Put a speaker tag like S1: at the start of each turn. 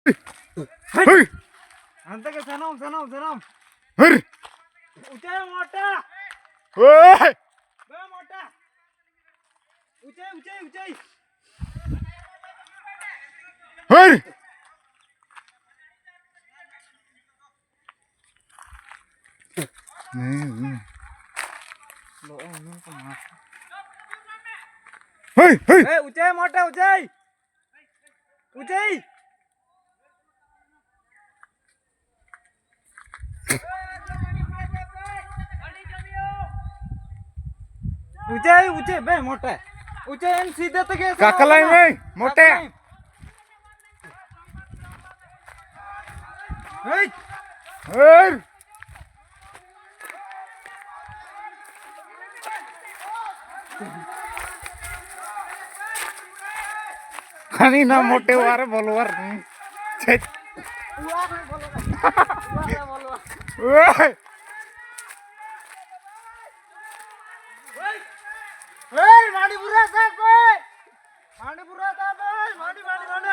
S1: Hey!
S2: अंत के Sanam Sanam Sanam
S1: Hey!
S2: ऊंचे मोटा
S1: Hey!
S2: बे मोटा ऊंचे ऊंचे ऊंचे
S1: Hey!
S2: लो मैं को मार
S1: Hey! Hey!
S2: ए ऊंचे मोटा ऊंचे ऊंचे ऊंचे ऊंचे बे मोटा ऊंचे इन सीधे तो के
S1: काकलाई में मोटे
S2: ए
S1: Hey! आणि ना मोठे वार बोलवर छे
S2: हुआ है बोलो
S1: ओय
S2: ए माडी बुरा सा कोई माडी बुरा सा माडी माडी माडी